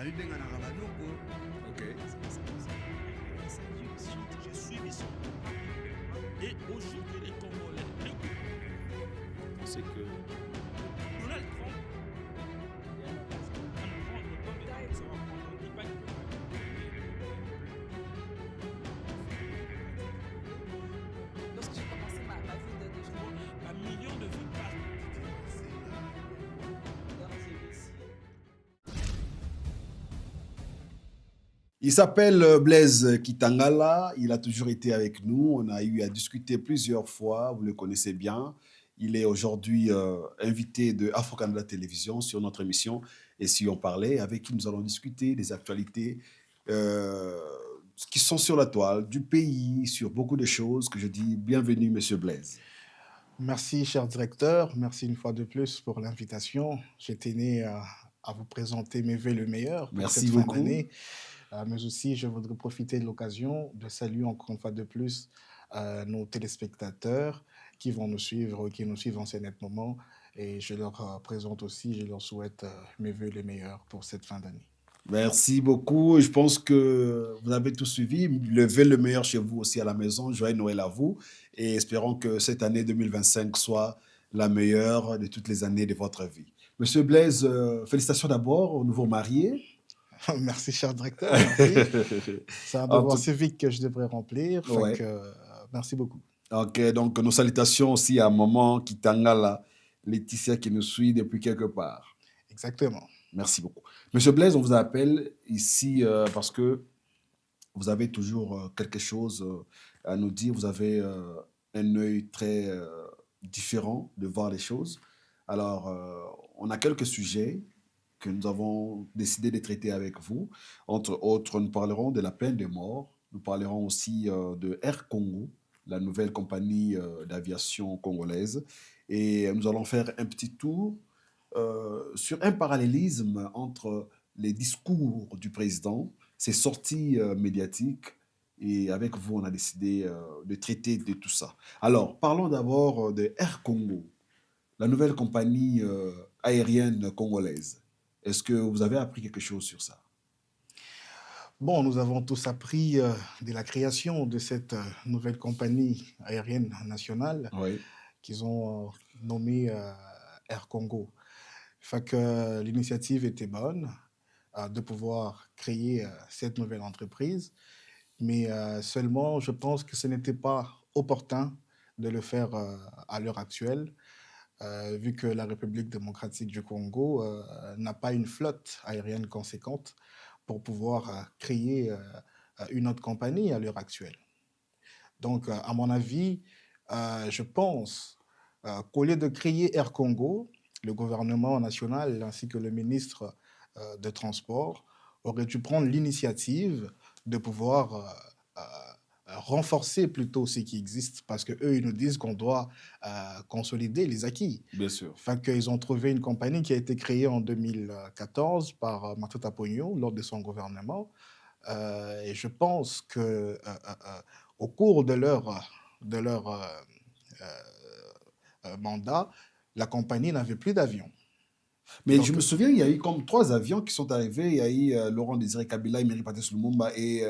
Ok. J'ai suivi son programme. Et aujourd'hui, les Congolais, C'est que Donald Trump, va nous prendre comme ça va prendre. On ne dit pas qu'il ne peut pas Lorsque j'ai commencé ma vie de journaliste un million de vues par dans les émissions, il s'appelle Blaise Kitangala, il a toujours été avec nous, on a eu à discuter plusieurs fois, vous le connaissez bien. Il est aujourd'hui invité de Afro-Canada Télévision sur notre émission Et si on parlait, avec qui nous allons discuter des actualités euh, qui sont sur la toile, du pays, sur beaucoup de choses que je dis bienvenue, Monsieur Blaise. Merci, cher directeur. Merci une fois de plus pour l'invitation. J'ai tenu à vous présenter mes vœux le meilleur pour Merci cette fin beaucoup. d'année. Mais aussi, je voudrais profiter de l'occasion de saluer encore une fois de plus nos téléspectateurs qui vont nous suivre, qui nous suivent en ce net moment. Et je leur présente aussi, je leur souhaite mes vœux les meilleurs pour cette fin d'année. Merci beaucoup. Je pense que vous avez tout suivi. Levez le meilleur chez vous aussi à la maison. Joyeux Noël à vous. Et espérons que cette année 2025 soit la meilleure de toutes les années de votre vie. Monsieur Blaise, félicitations d'abord au nouveau marié. Merci, cher directeur. Merci. C'est un En devoir tout- civique que je devrais remplir. Ouais. Merci beaucoup. Ok, donc nos salutations aussi à maman Kitangala, Laetitia qui nous suit depuis quelque part. Exactement. Merci beaucoup. Monsieur Blaise, on vous appelle ici parce que vous avez toujours quelque chose à nous dire. Vous avez un œil très différent de voir les choses. Alors, on a quelques sujets que nous avons décidé de traiter avec vous. Entre autres, nous parlerons de la peine de mort. Nous parlerons aussi de Air Congo, la nouvelle compagnie d'aviation congolaise. Et nous allons faire un petit tour sur un parallélisme entre les discours du président, ses sorties médiatiques, et avec vous, on a décidé de traiter de tout ça. Alors, parlons d'abord de Air Congo, la nouvelle compagnie aérienne congolaise. Est-ce que vous avez appris quelque chose sur ça? Bon, nous avons tous appris de la création de cette nouvelle compagnie aérienne nationale Oui. qu'ils ont nommée Air Congo. Fait que l'initiative était bonne de pouvoir créer cette nouvelle entreprise, mais seulement je pense que ce n'était pas opportun de le faire à l'heure actuelle, vu que la République démocratique du Congo n'a pas une flotte aérienne conséquente pour pouvoir créer une autre compagnie à l'heure actuelle. Donc, à mon avis, je pense qu'au lieu de créer Air Congo, le gouvernement national ainsi que le ministre de Transport auraient dû prendre l'initiative de pouvoir renforcer plutôt ce qui existe, parce qu'eux, ils nous disent qu'on doit consolider les acquis. Bien sûr. Fait qu'ils ont trouvé une compagnie qui a été créée en 2014 par Matata Pogno lors de son gouvernement. Et je pense que au cours de leur mandat, la compagnie n'avait plus d'avions. Mais je Donc, me souviens, il y a eu comme 3 avions qui sont arrivés. Il y a eu Laurent Désiré Kabila, Emery Patrice Lumumba et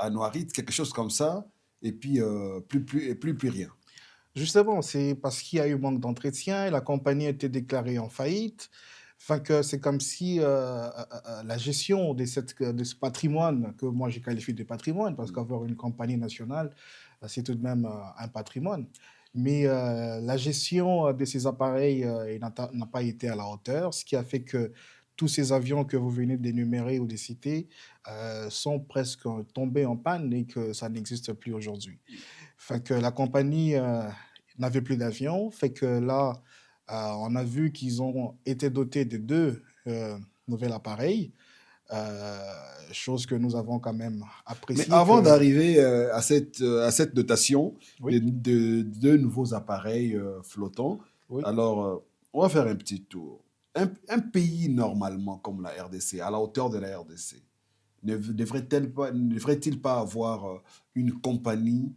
Anouarit, quelque chose comme ça. Et puis, plus rien. justement, c'est parce qu'il y a eu manque d'entretien et la compagnie a été déclarée en faillite. Enfin, que c'est comme si la gestion de ce patrimoine, que moi j'ai qualifié de patrimoine, parce qu'avoir une compagnie nationale, c'est tout de même un patrimoine. Mais la gestion de ces appareils n'a pas été à la hauteur, ce qui a fait que tous ces avions que vous venez d'énumérer ou de citer sont presque tombés en panne et que ça n'existe plus aujourd'hui. Fait que la compagnie n'avait plus d'avions, fait que là, on a vu qu'ils ont été dotés de deux nouveaux appareils, chose que nous avons quand même Mais appréciée. avant d'arriver à cette dotation Oui, de deux nouveaux appareils flottants, oui. alors on va faire un petit tour. Un pays normalement comme la RDC, à la hauteur de la RDC, ne devrait-il pas avoir une compagnie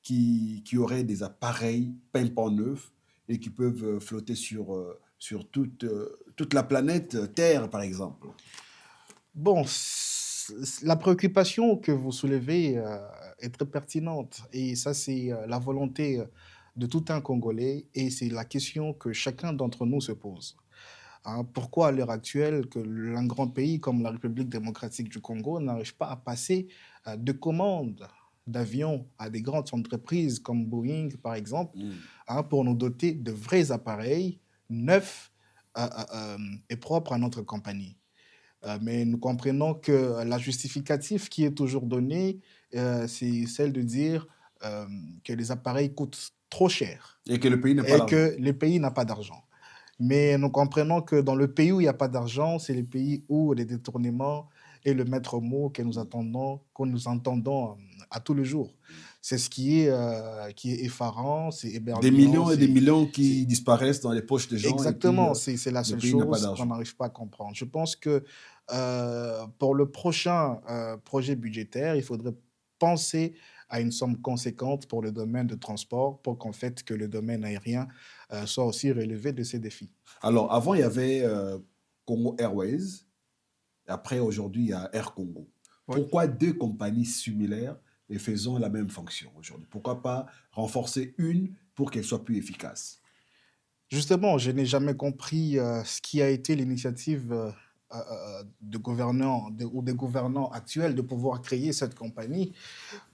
qui aurait des appareils pimpant neufs et qui peuvent flotter sur toute la planète Terre, par exemple? Bon, la préoccupation que vous soulevez est très pertinente et ça, c'est la volonté de tout un Congolais et c'est la question que chacun d'entre nous se pose. Hein. Pourquoi à l'heure actuelle que un grand pays comme la République démocratique du Congo n'arrive pas à passer de commandes d'avions à des grandes entreprises comme Boeing, par exemple, Mm. hein, pour nous doter de vrais appareils neufs et propres à notre compagnie. Mais nous comprenons que la justificative qui est toujours donnée, c'est celle de dire que les appareils coûtent trop cher Et que le pays n'a pas et l'argent. que le pays n'a pas d'argent. Mais nous comprenons que dans le pays où il n'y a pas d'argent, c'est le pays où les détournements est le maître mot que nous entendons à tous les jours. C'est ce qui est effarant, c'est Des éberluant, millions et des millions c'est qui disparaissent dans les poches des gens et puis exactement, c'est la le seule pays n'a pas chose qu'on d'argent. n'arrive pas à comprendre. Je pense que pour le prochain projet budgétaire, il faudrait penser à une somme conséquente pour le domaine de transport pour qu'en fait que le domaine aérien soit aussi relevé de ces défis. Alors, avant, il y avait Congo Airways. Et après, aujourd'hui, il y a Air Congo. Oui. Pourquoi deux compagnies similaires et faisant la même fonction aujourd'hui? Pourquoi pas renforcer une pour qu'elle soit plus efficace? Justement, je n'ai jamais compris ce qui a été l'initiative ou des gouvernants actuels de pouvoir créer cette compagnie,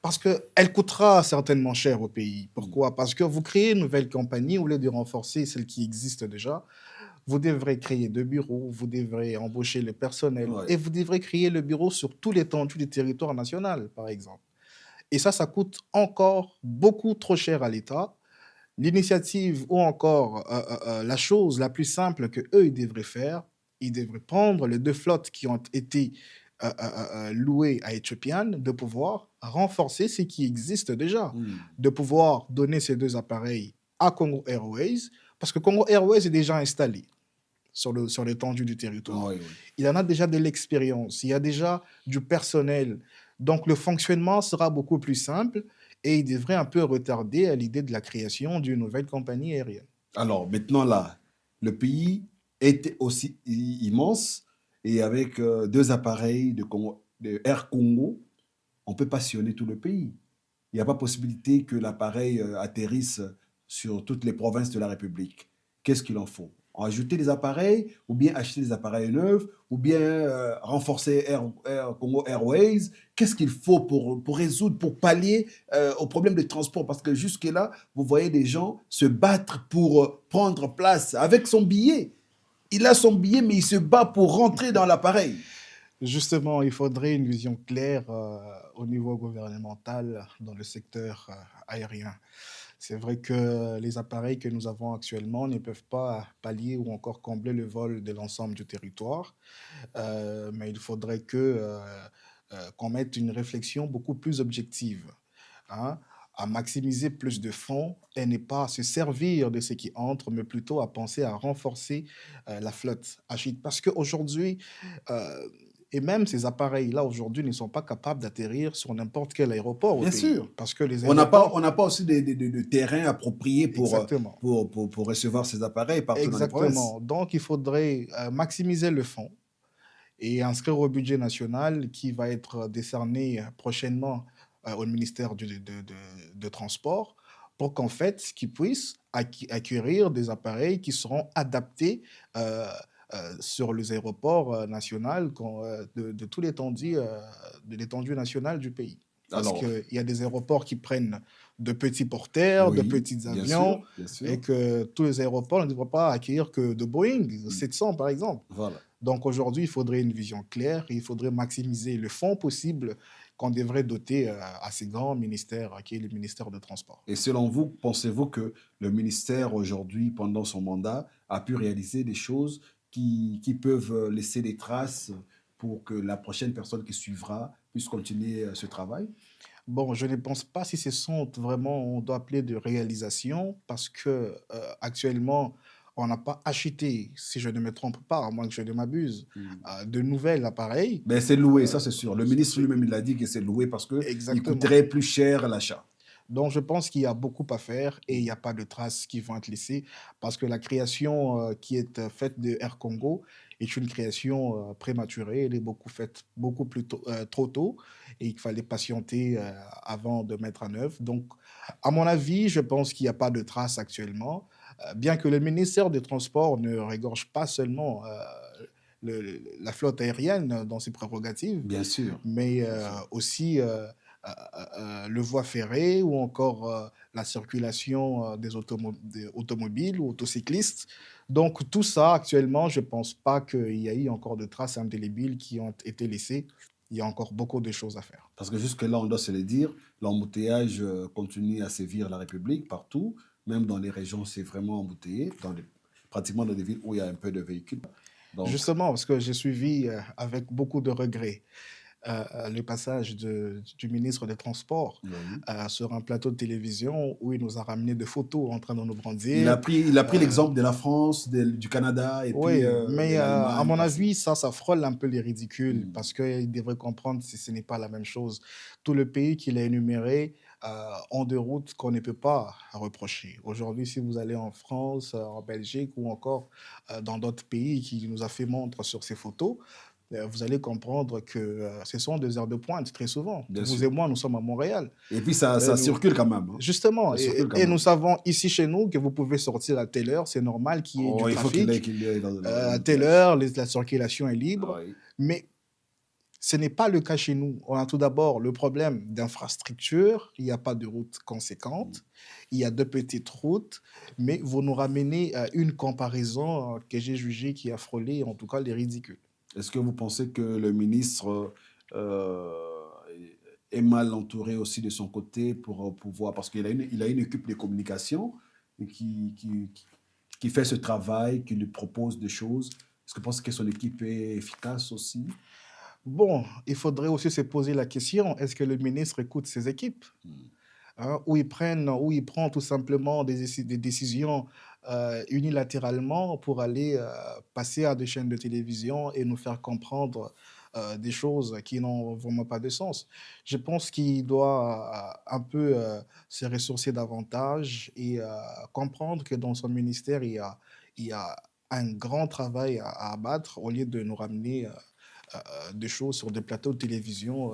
parce qu'elle coûtera certainement cher au pays. Mm. Pourquoi? Parce que vous créez une nouvelle compagnie, au lieu de renforcer celle qui existe déjà, vous devrez créer deux bureaux, vous devrez embaucher le personnel Ouais. et vous devrez créer le bureau sur tout l'étendue du territoire national, par exemple. Et ça coûte encore beaucoup trop cher à l'État. L'initiative ou encore la chose la plus simple que eux ils devraient faire, ils devraient prendre les deux flottes qui ont été louées à Ethiopian, de pouvoir renforcer ce qui existe déjà, Mm. de pouvoir donner ces deux appareils à Congo Airways, parce que Congo Airways est déjà installé sur l'étendue du territoire. Ouais, ouais. Il en a déjà de l'expérience, il y a déjà du personnel. Donc le fonctionnement sera beaucoup plus simple et il devrait un peu retarder à l'idée de la création d'une nouvelle compagnie aérienne. Alors, maintenant, là, le pays est aussi immense et avec deux appareils de Air Congo, on peut pas sillonner tout le pays. Il n'y a pas possibilité que l'appareil atterrisse sur toutes les provinces de la République. Qu'est-ce qu'il en faut? Ajouter des appareils, ou bien acheter des appareils neufs, ou bien renforcer Air Congo Airways. Qu'est-ce qu'il faut pour résoudre, pour pallier au problème de transport? Parce que jusque-là, vous voyez des gens se battre pour prendre place avec son billet. Il a son billet, mais il se bat pour rentrer dans l'appareil. Justement, il faudrait une vision claire au niveau gouvernemental dans le secteur aérien. C'est vrai que les appareils que nous avons actuellement ne peuvent pas pallier ou encore combler le vol de l'ensemble du territoire. Mais il faudrait qu'on mette une réflexion beaucoup plus objective, hein, à maximiser plus de fonds et ne pas se servir de ce qui entre, mais plutôt à penser à renforcer la flotte. Parce qu'aujourd'hui, euh, et même ces appareils-là, aujourd'hui, ne sont pas capables d'atterrir sur n'importe quel aéroport au Bien pays. sûr. Parce que les On aéroports, n'a pas aussi de terrain approprié exactement, pour recevoir ces appareils partout dans les provinces. exactement. Donc, il faudrait maximiser le fonds et inscrire au budget national qui va être décerné prochainement au ministère de Transport pour qu'en fait, qu'ils puissent acquérir des appareils qui seront adaptés sur les aéroports nationaux de toute l'étendue de l'étendue nationale du pays. Parce Alors, qu'il y a des aéroports qui prennent de petits porteurs, de oui, petits bien avions, sûr, bien et sûr. que tous les aéroports ne devraient pas acquérir que de Boeing Mm. 700, par exemple. Voilà. Donc aujourd'hui, il faudrait une vision claire et il faudrait maximiser le fonds possible qu'on devrait doter à ces grands ministères, qui est le ministère de Transport. Et selon vous, pensez-vous que le ministère aujourd'hui, pendant son mandat, a pu réaliser des choses qui peuvent laisser des traces pour que la prochaine personne qui suivra puisse continuer ce travail? Bon, je ne pense pas si ce sont vraiment, on doit appeler de réalisation, parce que actuellement, on n'a pas acheté, si je ne me trompe pas, à moins que je ne m'abuse, Mm. de nouveaux appareils. Ben, c'est loué, ça Euh, c'est sûr. Le ministre c'est lui-même, il a dit que c'est loué parce qu'il exactement. coûterait plus cher l'achat. Donc, je pense qu'il y a beaucoup à faire et il Mm. n'y a pas de traces qui vont être laissées parce que la création qui est faite de Air Congo est une création prématurée. Elle est beaucoup faite beaucoup trop tôt et il fallait patienter avant de mettre en œuvre. Donc, à mon avis, je pense qu'il n'y a pas de traces actuellement, bien que le ministère des Transports ne régorge pas seulement la flotte aérienne dans ses prérogatives, Bien sûr, mais bien sûr. aussi le voie ferrée ou encore la circulation des automobiles ou autocyclistes. Donc tout ça, actuellement, je ne pense pas qu'il y a eu encore de traces indélébiles qui ont été laissées. Il y a encore beaucoup de choses à faire. Parce que jusque-là, on doit se le dire, l'embouteillage continue à sévir la République partout, même dans les régions, c'est vraiment embouteillé, pratiquement dans des villes où il y a un peu de véhicules. Donc, Justement, parce que j'ai suivi avec beaucoup de regrets le passage du ministre des Transports oui. sur un plateau de télévision où il nous a ramené des photos en train de nous Il a brandir. pris, il a pris Euh, l'exemple de la France, du Canada et puis oui, de mais à l'Allemagne mon passé. avis, ça frôle un peu les ridicules Hmm. parce qu'il devrait comprendre si ce n'est pas la même chose. Tout le pays qu'il a énuméré ont des routes qu'on ne peut pas reprocher. Aujourd'hui, si vous allez en France, en Belgique ou encore dans d'autres pays qui nous a fait montre sur ces photos, vous allez comprendre que ce sont des heures de pointe très souvent. Bien Vous et sûr. moi, nous sommes à Montréal. Et puis ça Nous, circule quand même, hein. justement, Ça circule quand et nous même. savons ici chez nous que vous pouvez sortir à telle heure, c'est normal qu'il y ait Oh, du il faut trafic. qu'il y ait À telle l'embouteillage. heure, la circulation est libre, Oui. mais ce n'est pas le cas chez nous. On a tout d'abord le problème d'infrastructure, il n'y a pas de route Hmm. conséquente, il y a de petites routes, mais vous nous ramenez à une comparaison que j'ai jugée qui a frôlé en tout cas les ridicules. Est-ce que vous pensez que le ministre euh, est mal entouré aussi de son côté pour pouvoir, parce il a une équipe de communication qui fait ce travail, qui lui propose des choses. Est-ce que vous pensez que son équipe est efficace aussi? Bon, il faudrait aussi se poser la question, est-ce que le ministre écoute ses équipes? Hmm. Hein, où il prend tout simplement des décisions unilatéralement pour aller passer à des chaînes de télévision et nous faire comprendre des choses qui n'ont vraiment pas de sens. Je pense qu'il doit un peu se ressourcer davantage et comprendre que dans son ministère, il y a un grand travail à abattre au lieu de nous ramener des choses sur des plateaux de télévision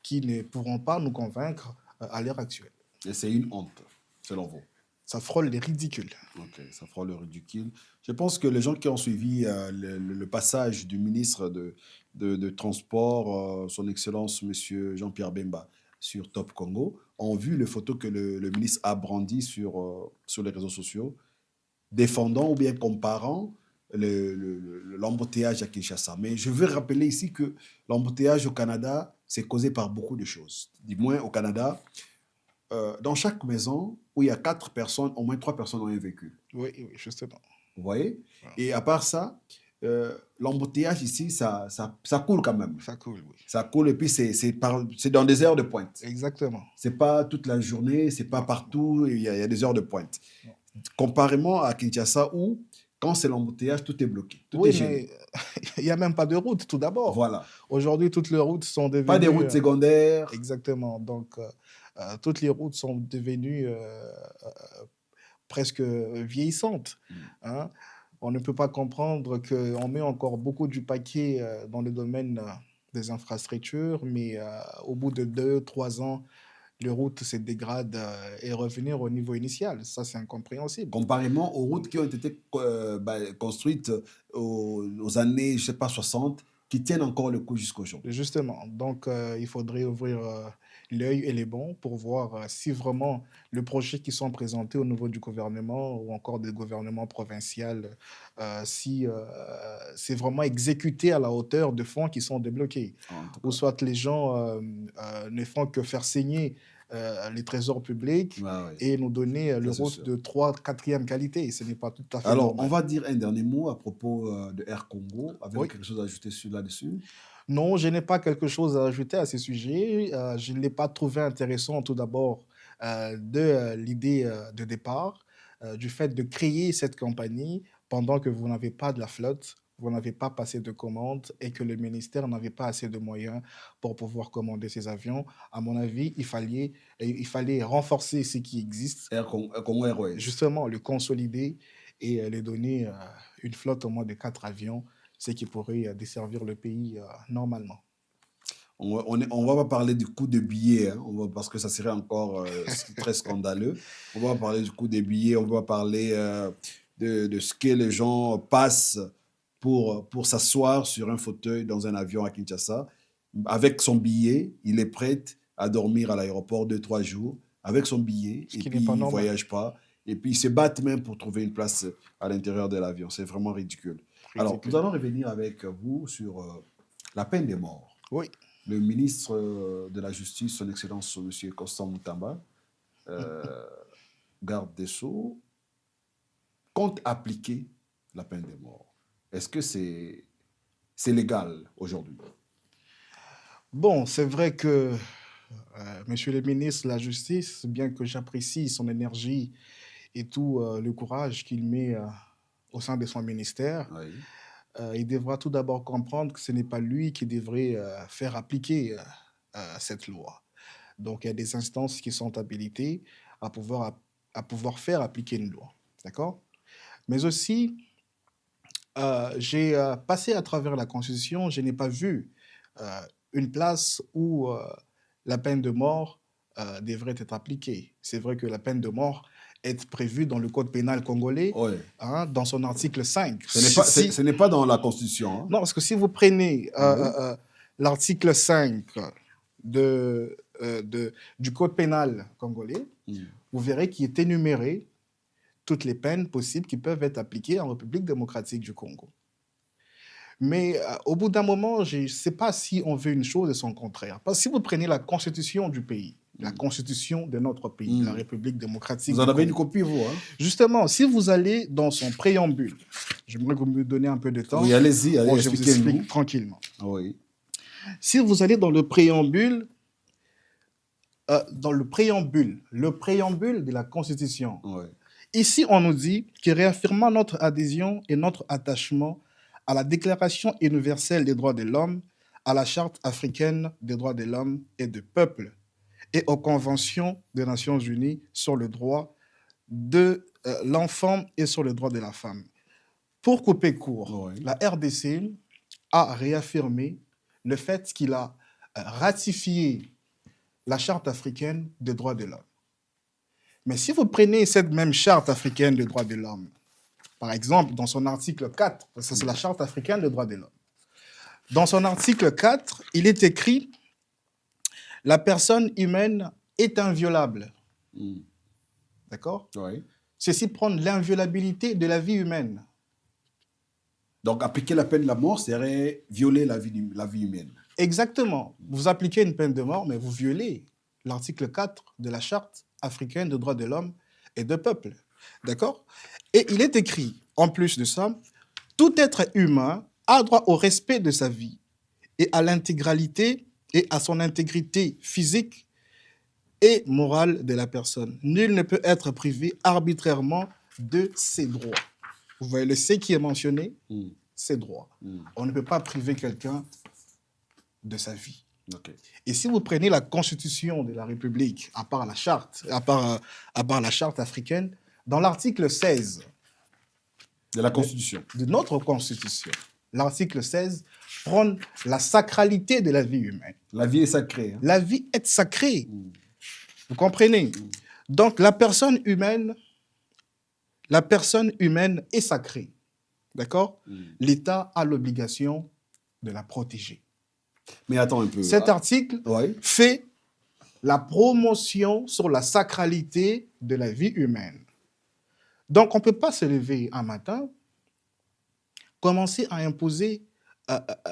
qui ne pourront pas nous convaincre à l'heure actuelle. Et c'est une honte, selon vous. Ça frôle les ridicules. Ok, ça fera le ridicule. Je pense que les gens qui ont suivi le passage du ministre de Transport, son Excellence, Monsieur Jean-Pierre Bemba, sur Top Congo, ont vu les photos que le ministre a brandies sur les réseaux sociaux, défendant ou bien comparant l'embouteillage à Kinshasa. Mais je veux rappeler ici que l'embouteillage au Canada, c'est causé par beaucoup de choses. Du moins au Canada, dans chaque maison où il y a 4 personnes, au moins 3 personnes ont un véhicule. Oui, oui, justement. Vous voyez? Voilà. Et à part ça, l'embouteillage ici, ça coule quand même. Ça coule, oui. Ça coule et puis c'est dans des heures de pointe. Exactement. C'est pas toute la journée, c'est pas Non, partout, il y a des heures de pointe. non. Comparément à Kinshasa où, quand c'est l'embouteillage, tout est bloqué, tout est Oui, gelé. mais il n'y a même pas de route, tout d'abord. Voilà. Aujourd'hui, toutes les routes sont Pas des devenues... routes secondaires. exactement. Donc, toutes les routes sont devenues presque vieillissantes. Mm. Hein. On ne peut pas comprendre qu'on met encore beaucoup du paquet dans le domaine des infrastructures, mais au bout de 2, 3 ans, les routes se dégradent et revenir au niveau initial. Ça, c'est incompréhensible. Comparément aux routes qui ont été construites aux années, je sais pas, 60, qui tiennent encore le coup jusqu'à aujourd'hui. Justement, donc il faudrait ouvrir l'œil et les bons pour voir si vraiment le projet qui sont présentés au niveau du gouvernement ou encore des gouvernements provinciaux, si c'est vraiment exécuté à la hauteur de fonds qui sont débloqués. En tout Ou cas. soit les gens ne font que faire saigner les trésors publics Ouais, ouais, et nous donner ça le c'est route sûr. de 3, 4e qualité. Ce n'est pas tout à fait Alors, on normal. va dire un dernier mot à propos de Air Congo. Avez-vous Oui. quelque chose à ajouter là-dessus? Non, je n'ai pas quelque chose à ajouter à ce sujet. Je ne l'ai pas trouvé intéressant tout d'abord de l'idée de départ, du fait de créer cette compagnie pendant que vous n'avez pas de la flotte, vous n'avez pas passé de commandes et que le ministère n'avait pas assez de moyens pour pouvoir commander ces avions. À mon avis, il fallait renforcer ce qui existe, Air Congo Airways. justement le consolider et lui donner une flotte au moins de 4 avions ce qui pourrait desservir le pays normalement. On va pas parler du coût des billets, hein, parce que ça serait encore très scandaleux. On va pas parler du coût des billets, on va parler de ce que les gens passent pour s'asseoir sur un fauteuil dans un avion à Kinshasa. Avec son billet, il est prêt à dormir à l'aéroport 2-3 jours avec son billet, Ce et qui puis n'est pas il ne normal. voyage pas. Et puis ils se battent même pour trouver une place à l'intérieur de l'avion. C'est vraiment ridicule. Alors, Ridicule. nous allons revenir avec vous sur la peine des morts. Oui. Le ministre de la Justice, son Excellence M. Constant Moutamba, garde des Sceaux, compte appliquer la peine de mort. Est-ce que c'est légal aujourd'hui? Bon, c'est vrai que Monsieur le ministre de la Justice, bien que j'apprécie son énergie et tout le courage qu'il met au sein de son ministère, Oui. il devra tout d'abord comprendre que ce n'est pas lui qui devrait faire appliquer cette loi. Donc, il y a des instances qui sont habilitées à pouvoir faire appliquer une loi. D'accord? Mais aussi, j'ai passé à travers la Constitution, je n'ai pas vu une place où la peine de mort devrait être appliquée. C'est vrai que la peine de mort est prévue dans le Code pénal congolais, Oui. hein, dans son article 5. Ce n'est pas dans la Constitution. Hein? Non, parce que si vous prenez Oui. l'article 5 du Code pénal congolais, vous verrez qu'il est énuméré toutes les peines possibles qui peuvent être appliquées en République démocratique du Congo. Mais au bout d'un moment, je ne sais pas si on veut une chose et son contraire. Parce que si vous prenez la constitution du pays, la constitution de notre pays, la République démocratique Vous en du avez une Congo, copie, vous, hein? justement, si vous allez dans son préambule, j'aimerais que vous me donniez un peu de temps. Oui, allez-y, allez, Bon, je vous expliquez-nous. explique tranquillement. Oui. Si vous allez dans le préambule de la Constitution, Oui. ici, on nous dit que réaffirmant notre adhésion et notre attachement à la Déclaration universelle des droits de l'homme, à la Charte africaine des droits de l'homme et du peuple, et aux conventions des Nations unies sur le droit de l'enfant et sur le droit de la femme. Pour couper court, Oui. la RDC a réaffirmé le fait qu'il a ratifié la Charte africaine des droits de l'homme. Mais si vous prenez cette même Charte africaine des droits de l'homme, par exemple, dans son article 4, ça c'est la Charte africaine des droits de l'homme, dans son article 4, il est écrit « La personne humaine est inviolable ». D'accord? Oui. Ceci prend l'inviolabilité de la vie humaine. Donc, appliquer la peine de la mort serait violer la vie humaine. Exactement. Vous appliquez une peine de mort, mais vous violez l'article 4 de la Charte africaine des droits de l'homme et du peuple. D'accord? Et il est écrit, en plus de ça, tout être humain a droit au respect de sa vie et à l'intégralité et à son intégrité physique et morale de la personne. Nul ne peut être privé arbitrairement de ses droits. Vous voyez le C qui est mentionné, ses droits. On ne peut pas priver quelqu'un de sa vie. Okay. Et si vous prenez la Constitution de la République, à part la charte africaine, dans l'article 16 de la Constitution, de notre Constitution, l'article 16 prône la sacralité de la vie humaine. La vie est sacrée. Hein? La vie est sacrée. Vous comprenez? Donc la personne humaine est sacrée. D'accord? L'État a l'obligation de la protéger. Mais attends un peu. Cet article fait la promotion sur la sacralité de la vie humaine. Donc, on ne peut pas se lever un matin, commencer à imposer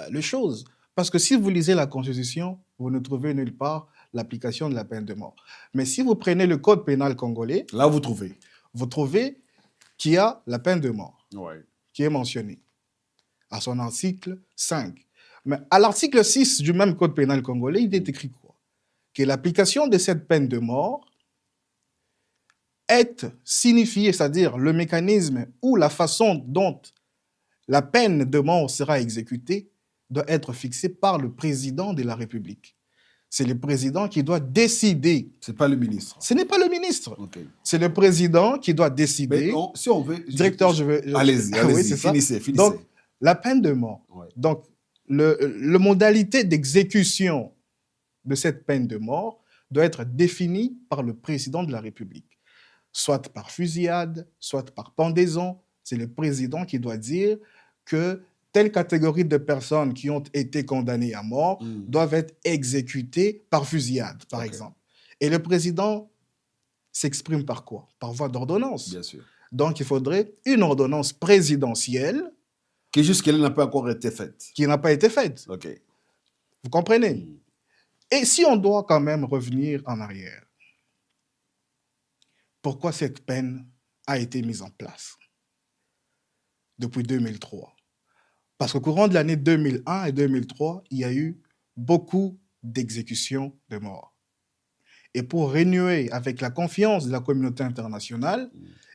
les choses. Parce que si vous lisez la Constitution, vous ne trouvez nulle part l'application de la peine de mort. Mais si vous prenez le Code pénal congolais, là, vous trouvez qu'il y a la peine de mort qui est mentionnée à son article 5. Mais à l'article 6 du même Code pénal congolais, il est écrit quoi? Que l'application de cette peine de mort est signifiée, c'est-à-dire le mécanisme ou la façon dont la peine de mort sera exécutée doit être fixée par le président de la République. C'est le président qui doit décider. Ce n'est pas le ministre. Ce n'est pas le ministre. Okay. C'est le président qui doit décider. Mais si on veut... Directeur, Allez-y, oui, c'est finissez. Donc, La peine de mort. Ouais. Donc, le modalité d'exécution de cette peine de mort doit être définie par le président de la République. Soit par fusillade, soit par pendaison. C'est le président qui doit dire que telle catégorie de personnes qui ont été condamnées à mort doivent être exécutées par fusillade, par exemple. Et le président s'exprime par quoi? Par voie d'ordonnance. Bien sûr. Donc, il faudrait une ordonnance présidentielle Qui jusque-là n'a pas encore été faite. qui n'a pas été faite. OK. Vous comprenez? Et si on doit quand même revenir en arrière, pourquoi cette peine a été mise en place depuis 2003? Parce qu'au courant de l'année 2001 et 2003, il y a eu beaucoup d'exécutions de morts. Et pour renouer avec la confiance de la communauté internationale,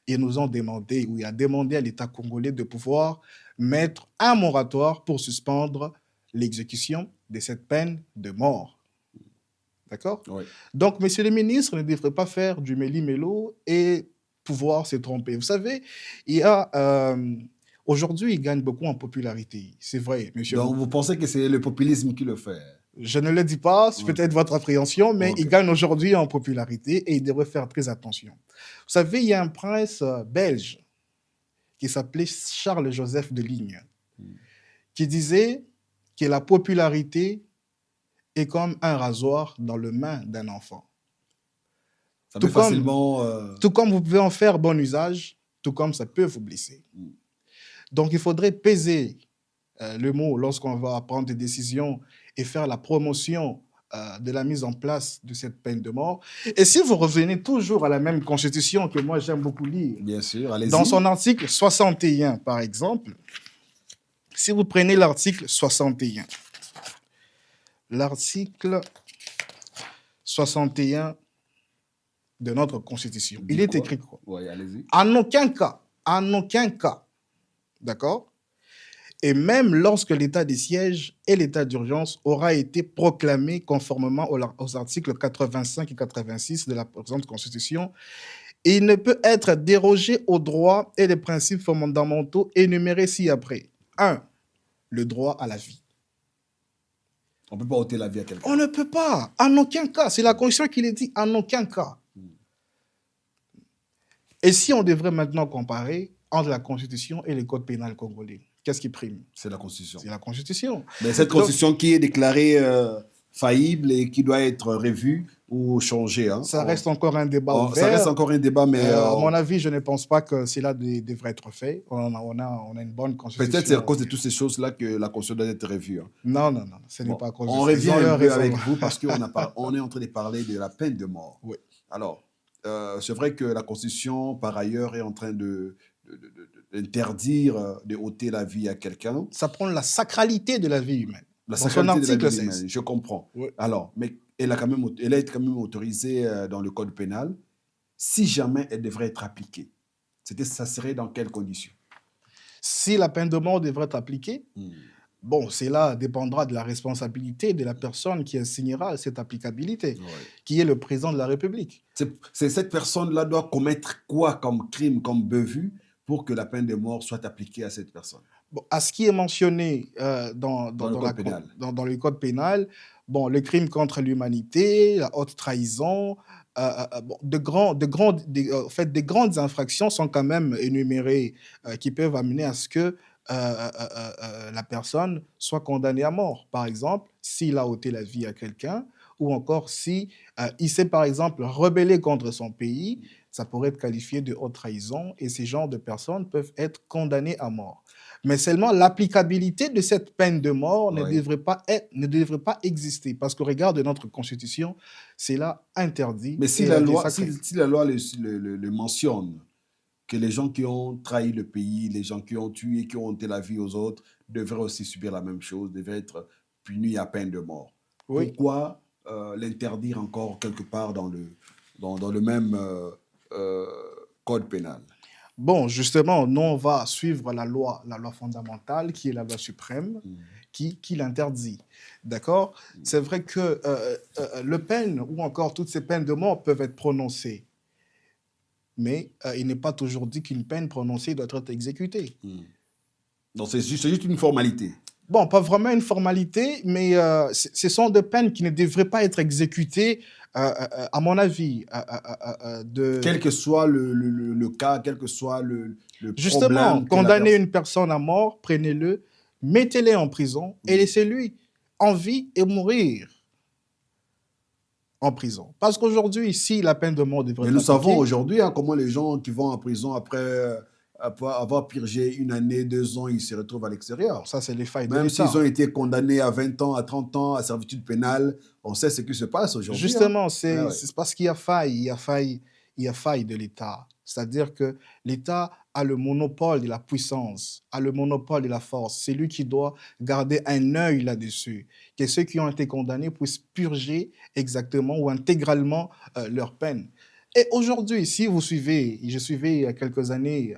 ils nous ont demandé, ou il a demandé à l'État congolais de pouvoir mettre un moratoire pour suspendre l'exécution de cette peine de mort. D'accord? Oui. Donc, monsieur le ministre ne devrait pas faire du méli-mélo et pouvoir se tromper. Vous savez, il y a... aujourd'hui, il gagne beaucoup en popularité. C'est vrai, monsieur. Donc, vous pensez que c'est le populisme qui le fait? Je ne le dis pas, c'est peut-être votre appréhension, mais il gagne aujourd'hui en popularité et il devrait faire très attention. Vous savez, il y a un prince belge qui s'appelait Charles-Joseph de Ligne, qui disait que la popularité est comme un rasoir dans les mains d'un enfant. Ça peut facilement... Tout comme vous pouvez en faire bon usage, tout comme ça peut vous blesser. Donc, il faudrait peser le mot lorsqu'on va prendre des décisions et faire la promotion de la mise en place de cette peine de mort. Et si vous revenez toujours à la même constitution que moi j'aime beaucoup lire, bien sûr, allez-y. Dans son article 61, par exemple, si vous prenez l'article 61, l'article 61 de notre constitution, il est écrit quoi? Oui, allez-y. En aucun cas, d'accord? Et même lorsque l'état de siège et l'état d'urgence aura été proclamé conformément aux articles 85 et 86 de la présente Constitution, il ne peut être dérogé aux droits et les principes fondamentaux énumérés ci-après. 1. Le droit à la vie. On ne peut pas ôter la vie à quelqu'un. On ne peut pas, en aucun cas. C'est la Constitution qui le dit, en aucun cas. Et si on devrait maintenant comparer entre la Constitution et le Code pénal congolais, qu'est-ce qui prime? C'est la Constitution. C'est la Constitution. Mais cette Constitution qui est déclarée faillible et qui doit être revue ou changée. Hein. Ça reste encore un débat ouvert. Ça reste encore un débat, mais... à mon avis, je ne pense pas que cela devrait être fait. On a une bonne Constitution. Peut-être c'est à cause de toutes ces choses-là que la Constitution doit être revue. Hein. Non, ce n'est pas à cause de ça. On revient un peu avec vous parce qu'on on est en train de parler de la peine de mort. Oui. Alors, c'est vrai que la Constitution, par ailleurs, est en train d'interdire de ôter la vie à quelqu'un. Ça prend la sacralité de la vie humaine. La sacralité de la vie humaine, je comprends. Oui. Alors, mais elle est quand même autorisée dans le Code pénal. Si jamais elle devrait être appliquée, ça serait dans quelles conditions? Si la peine de mort devrait être appliquée, bon, cela dépendra de la responsabilité de la personne qui assignera cette applicabilité, qui est le président de la République. Cette personne-là doit commettre quoi comme crime, comme bevue, pour que la peine de mort soit appliquée à cette personne? Bon, à ce qui est mentionné dans le Code pénal, bon, le crime contre l'humanité, la haute trahison, des grandes infractions sont quand même énumérées qui peuvent amener à ce que la personne soit condamnée à mort. Par exemple, s'il a ôté la vie à quelqu'un, ou encore si il s'est, par exemple, rebellé contre son pays, ça pourrait être qualifié de haute trahison et ces genres de personnes peuvent être condamnées à mort. Mais seulement l'applicabilité de cette peine de mort ne devrait pas exister parce qu'au regard de notre Constitution, c'est là interdit. Mais si la loi le mentionne, que les gens qui ont trahi le pays, les gens qui ont tué, qui ont ôté la vie aux autres, devraient aussi subir la même chose, devraient être punis à peine de mort. Oui. Pourquoi l'interdire encore quelque part dans le même code pénal? Bon, justement, nous, on va suivre la loi fondamentale, qui est la loi suprême, qui l'interdit. D'accord? C'est vrai que le peine, ou encore toutes ces peines de mort peuvent être prononcées. Mais il n'est pas toujours dit qu'une peine prononcée doit être exécutée. Donc, c'est juste une formalité. Bon, pas vraiment une formalité, mais ce sont des peines qui ne devraient pas être exécutées, à mon avis, Quel que soit le cas, quel que soit le Justement, problème que la condamner personne... une personne à mort, prenez-le, mettez-le en prison et laissez-lui en vie et mourir en prison. Parce qu'aujourd'hui, ici, la peine de mort devrait Mais être nous savons appliquée. aujourd'hui comment les gens qui vont en prison après avoir purgé 1 année, 2 ans, ils se retrouvent à l'extérieur. Ça, c'est les failles de Même s'ils l'État. ont été condamnés à 20 ans, à 30 ans, à servitude pénale, on sait ce qui se passe aujourd'hui. Hein. Justement, Ouais, ouais. c'est parce qu'il y a faille, il y a faille de l'État. C'est-à-dire que l'État a le monopole de la puissance, a le monopole de la force. C'est lui qui doit garder un œil là-dessus, que ceux qui ont été condamnés puissent purger exactement ou intégralement leur peine. Et aujourd'hui, si vous suivez, je suivais il y a quelques années,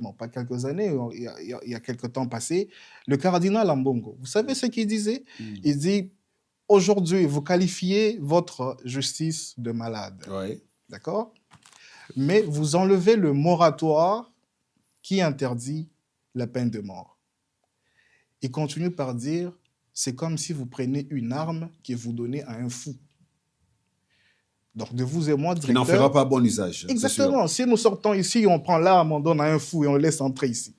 bon, pas quelques années, il y a quelques temps passé, le cardinal Ambongo. Vous savez ce qu'il disait? Il dit, aujourd'hui, vous qualifiez votre justice de malade, Ouais. d'accord? Mais vous enlevez le moratoire qui interdit la peine de mort. Il continue par dire, c'est comme si vous preniez une arme que vous donnez à un fou. Donc, de vous et moi, Qui n'en directeur... fera pas bon usage, c'est sûr. Exactement. Si nous sortons ici, on prend l'arme, on donne à un fou et on le laisse entrer ici.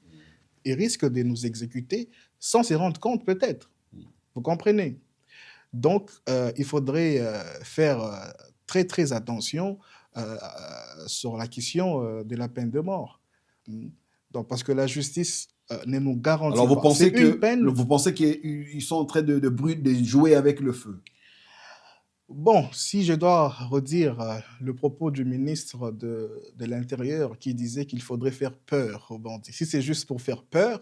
Il risque de nous exécuter sans se rendre compte, peut-être. Vous comprenez? Donc, il faudrait faire très, très attention sur la question de la peine de mort. Donc, parce que la justice ne nous garantit Alors, pas. C'est une peine... vous pensez qu'ils sont en train de jouer avec le feu? Bon, si je dois redire le propos du ministre de l'Intérieur qui disait qu'il faudrait faire peur aux bandits. Si c'est juste pour faire peur,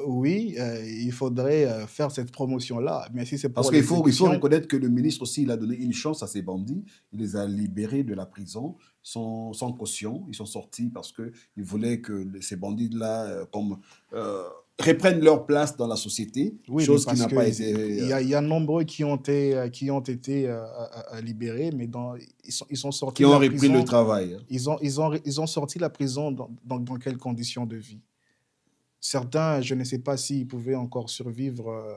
oui, il faudrait faire cette promotion-là. Mais si c'est Parce pour qu'il faut l'exécution... reconnaître que le ministre aussi, il a donné une chance à ces bandits. Il les a libérés de la prison sans caution. Ils sont sortis parce qu'il voulait que ces bandits-là reprennent leur place dans la société, Oui, mais chose qui parce n'a que pas il été... y a nombreux qui ont été libérés, mais ils sont sortis qui de ont la repris le prison. travail. Ils ont sorti de la prison dans quelles conditions de vie? Certains, je ne sais pas s'ils pouvaient encore survivre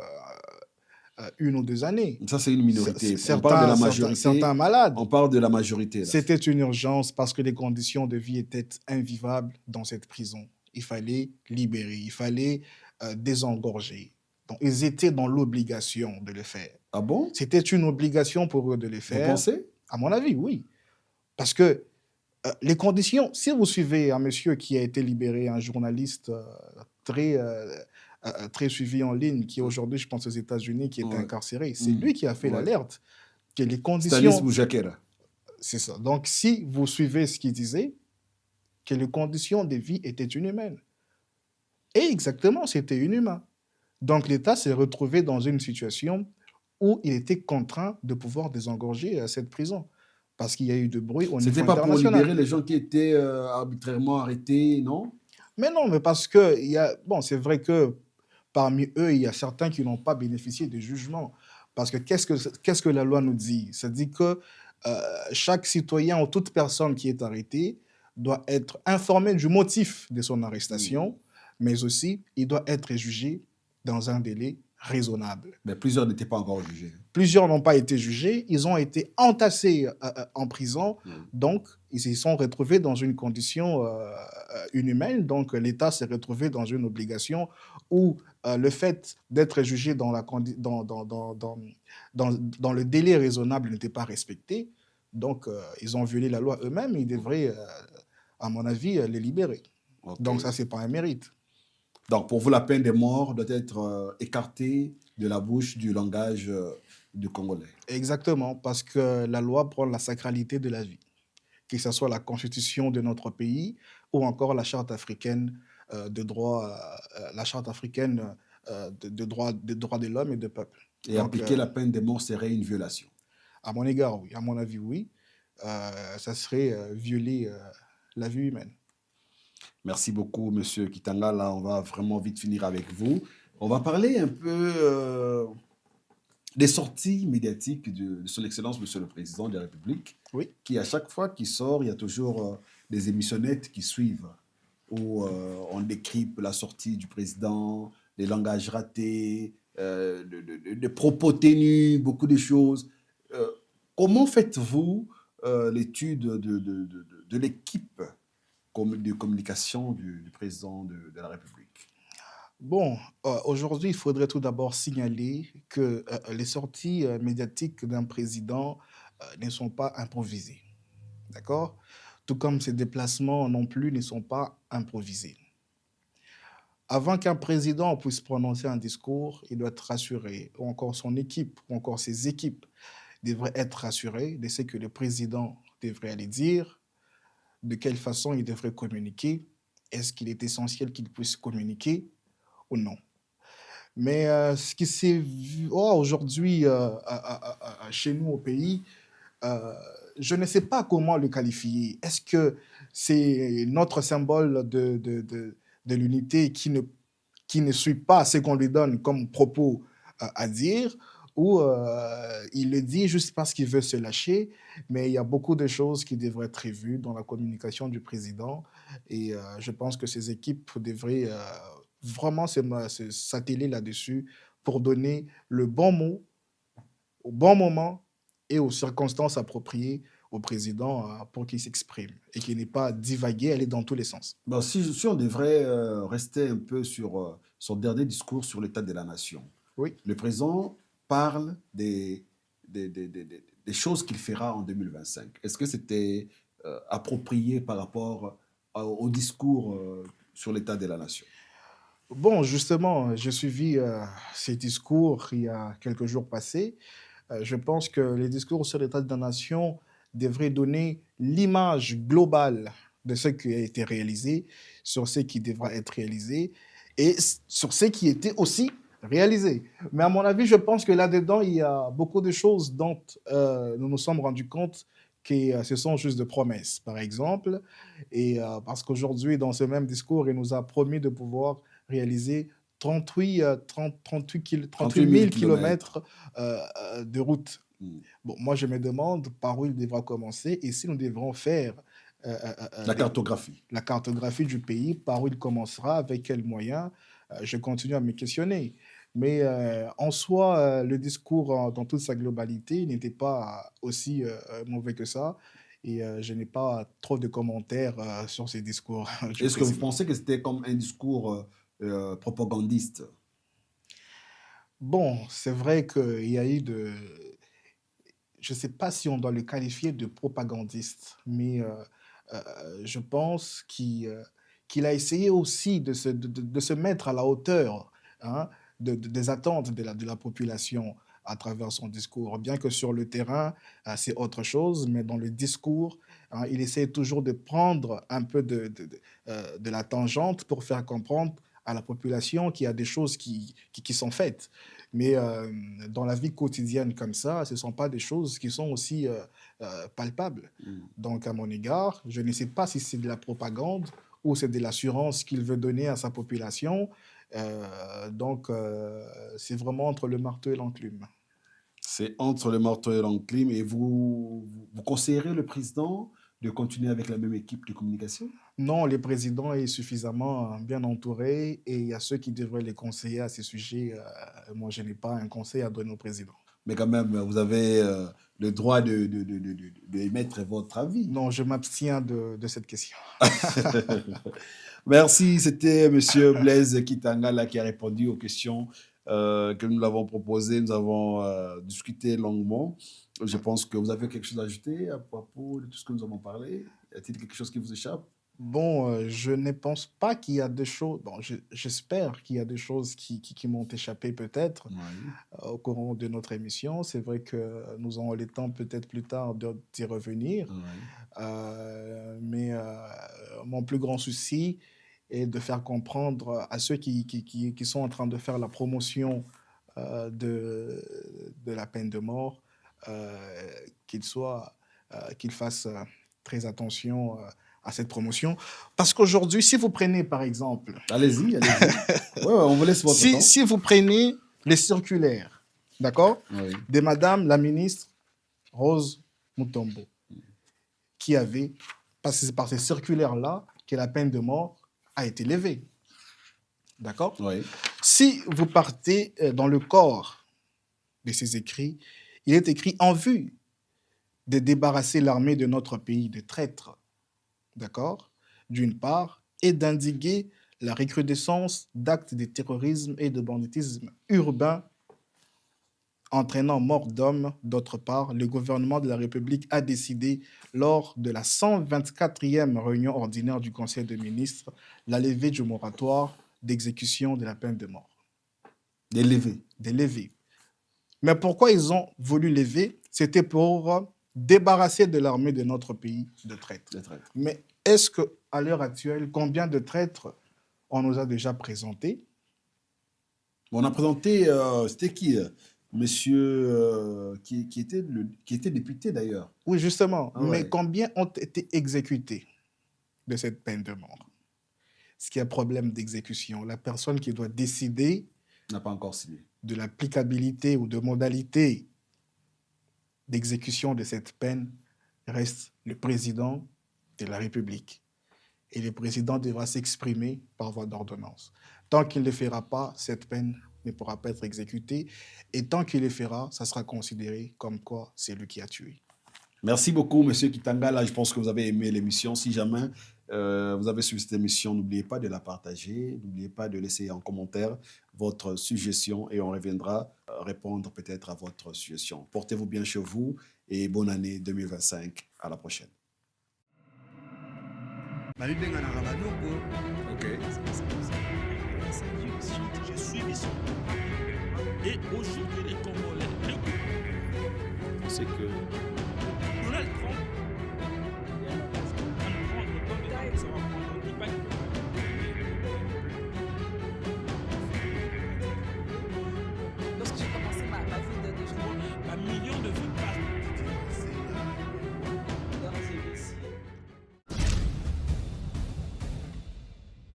1 ou 2 années. Ça, c'est une minorité. On parle de la majorité. Certains malades. On parle de la majorité. Là. C'était une urgence parce que les conditions de vie étaient invivables dans cette prison. Il fallait libérer, il fallait désengorger. Donc, ils étaient dans l'obligation de le faire. Ah bon? C'était une obligation pour eux de le Vous faire. pensez? À mon avis, oui. Parce que les conditions, si vous suivez un monsieur qui a été libéré, un journaliste très suivi en ligne, qui aujourd'hui, je pense, aux États-Unis, qui est incarcéré, c'est lui qui a fait l'alerte que les conditions... Stanis Boujakera. C'est ça. Donc, si vous suivez ce qu'il disait, que les conditions de vie étaient inhumaines. Et exactement, c'était inhumain. Donc, l'État s'est retrouvé dans une situation où il était contraint de pouvoir désengorger cette prison. Parce qu'il y a eu de bruit au niveau international. C'était pas pour libérer les gens qui étaient arbitrairement arrêtés, non? Mais non, mais parce que, c'est vrai que parmi eux, il y a certains qui n'ont pas bénéficié de jugement. Parce que qu'est-ce que la loi nous dit? Ça dit que chaque citoyen ou toute personne qui est arrêtée doit être informé du motif de son arrestation, mais aussi il doit être jugé dans un délai raisonnable. Mais plusieurs n'étaient pas encore jugés. Plusieurs n'ont pas été jugés, ils ont été entassés en prison, donc ils se sont retrouvés dans une condition inhumaine, donc l'État s'est retrouvé dans une obligation où le fait d'être jugé dans le délai raisonnable n'était pas respecté, donc ils ont violé la loi eux-mêmes, ils devraient, à mon avis, les libérer. Okay. Donc ça, c'est pas un mérite. Donc, pour vous, la peine de mort doit être écartée de la bouche du langage du Congolais. Exactement, parce que la loi prend la sacralité de la vie, que ce soit la constitution de notre pays ou encore la charte africaine de droit, la charte africaine des droits de l'homme et du peuple. Et donc, appliquer la peine de mort serait une violation? À mon égard, oui. À mon avis, oui. Ça serait violer la vie humaine. Merci beaucoup, Monsieur Kitanga. Là, on va vraiment vite finir avec vous. On va parler un peu des sorties médiatiques de son Excellence, Monsieur le Président de la République, oui. Qui, à chaque fois qu'il sort, il y a toujours des émissionnettes qui suivent. où on décrypte la sortie du président, les langages ratés, de propos tenus, beaucoup de choses. Euh, Comment faites-vous l'étude de l'équipe de communication du président de la République? Bon, aujourd'hui, il faudrait tout d'abord signaler que les sorties médiatiques d'un président ne sont pas improvisées. D'accord? Tout comme ses déplacements non plus ne sont pas improvisés. Avant qu'un président puisse prononcer un discours, il doit être rassuré, ou encore son équipe, ou encore ses équipes devraient être rassurées de ce que le président devrait aller dire, de quelle façon il devrait communiquer, est-ce qu'il est essentiel qu'il puisse communiquer ou non. Mais ce qui s'est vu aujourd'hui chez nous au pays, euh, je ne sais pas comment le qualifier. Est-ce que c'est notre symbole de l'unité qui ne suit pas ce qu'on lui donne comme propos à dire, ou il le dit juste parce qu'il veut se lâcher, mais il y a beaucoup de choses qui devraient être revues dans la communication du président, et je pense que ces équipes devraient vraiment s'atteler là-dessus pour donner le bon mot au bon moment et aux circonstances appropriées au président pour qu'il s'exprime et qu'il n'ait pas divagué, aller dans tous les sens. Bon, si on devrait rester un peu sur son dernier discours sur l'état de la nation, Oui. le président parle des choses qu'il fera en 2025. Est-ce que c'était approprié par rapport au discours sur l'état de la nation? Bon, justement, j'ai suivi ces discours il y a quelques jours passés. Je pense que les discours sur l'état de la nation devraient donner l'image globale de ce qui a été réalisé, sur ce qui devra être réalisé et sur ce qui était aussi réalisé. Mais à mon avis, je pense que là-dedans, il y a beaucoup de choses dont nous nous sommes rendus compte que ce sont juste de promesses, par exemple. Et parce qu'aujourd'hui, dans ce même discours, il nous a promis de pouvoir réaliser 38 38 000 000 kilomètres. kilomètres de route. Mm. Bon, moi, je me demande par où il devra commencer et si nous devrons faire La cartographie. la cartographie du pays, par où il commencera, avec quels moyens. Je continue à me questionner. Mais en soi, le discours dans toute sa globalité n'était pas aussi mauvais que ça. Et je n'ai pas trop de commentaires sur ces discours du Est-ce que vous président. pensez que c'était comme un discours propagandiste? Bon, c'est vrai qu'il y a eu de... Je ne sais pas si on doit le qualifier de propagandiste, mais je pense qu'il a essayé aussi de se mettre à la hauteur hein, des attentes de la population à travers son discours. Bien que sur le terrain, c'est autre chose, mais dans le discours, hein, il essaie toujours de prendre un peu de la tangente pour faire comprendre à la population qu'il y a des choses qui sont faites. Mais dans la vie quotidienne comme ça, ce ne sont pas des choses qui sont aussi palpables. Mm. Donc, à mon égard, je ne sais pas si c'est de la propagande ou c'est de l'assurance qu'il veut donner à sa population. C'est vraiment entre le marteau et l'enclume. C'est entre le marteau et l'enclume. Et vous conseillerez le président de continuer avec la même équipe de communication? Non, le président est suffisamment bien entouré et il y a ceux qui devraient les conseiller à ces sujets. Moi, je n'ai pas un conseil à donner au président. Mais quand même, vous avez le droit d'émettre votre avis. Non, je m'abstiens de cette question. Merci, c'était Monsieur Blaise Kitanga là, qui a répondu aux questions que nous l'avons proposées. Nous avons discuté longuement. Je pense que vous avez quelque chose à ajouter à propos de tout ce que nous avons parlé. Y a-t-il quelque chose qui vous échappe? Bon, je ne pense pas qu'il y a des choses. Bon, j'espère qu'il y a des choses qui m'ont échappé peut-être Oui. au courant de notre émission. C'est vrai que nous aurons le temps peut-être plus tard d'y revenir. Oui. Mais mon plus grand souci est de faire comprendre à ceux qui sont en train de faire la promotion de la peine de mort euh, qu'ils fassent très attention à cette promotion. Parce qu'aujourd'hui, si vous prenez par exemple, Allez-y, allez-y. Ouais, on vous laisse votre temps. si vous prenez les circulaires, d'accord, Oui. de Madame la ministre Rose Mutombo, qui avait, par ces circulaires-là, que la peine de mort a été levé. D'accord? Oui. Si vous partez dans le corps de ces écrits, il est écrit en vue de débarrasser l'armée de notre pays de traîtres, d'accord, d'une part, et d'indiguer la recrudescence d'actes de terrorisme et de banditisme urbain entraînant mort d'hommes, d'autre part. Le gouvernement de la République a décidé, lors de la 124e réunion ordinaire du Conseil des ministres, la levée du moratoire d'exécution de la peine de mort. D'élever. De lever. Mais pourquoi ils ont voulu lever? C'était pour débarrasser de l'armée de notre pays de traîtres. De traître. Mais est-ce qu'à l'heure actuelle, combien de traîtres on nous a déjà présentés? On a présenté, c'était qui monsieur qui était député d'ailleurs. Oui, justement. Ah Mais ouais. combien ont été exécutés de cette peine de mort? Ce qui est un problème d'exécution. La personne qui doit décider N'a pas encore signé. de l'applicabilité ou de modalité d'exécution de cette peine reste le président de la République. Et le président devra s'exprimer par voie d'ordonnance. Tant qu'il ne le fera pas, cette peine ne pourra pas être exécutée. Et tant qu'il le fera, ça sera considéré comme quoi c'est lui qui a tué. Merci beaucoup, monsieur Kitanga. Là, je pense que vous avez aimé l'émission. Si jamais vous avez suivi cette émission, n'oubliez pas de la partager. N'oubliez pas de laisser en commentaire votre suggestion et on reviendra répondre peut-être à votre suggestion. Portez-vous bien chez vous et bonne année 2025. À la prochaine. babibenganaka banoko Ok. je suis mission. Et aujourd'hui, les Congolais, C'est que Donald Trump, il va nous prendre le temps de ça va prendre. Il va Lorsque j'ai commencé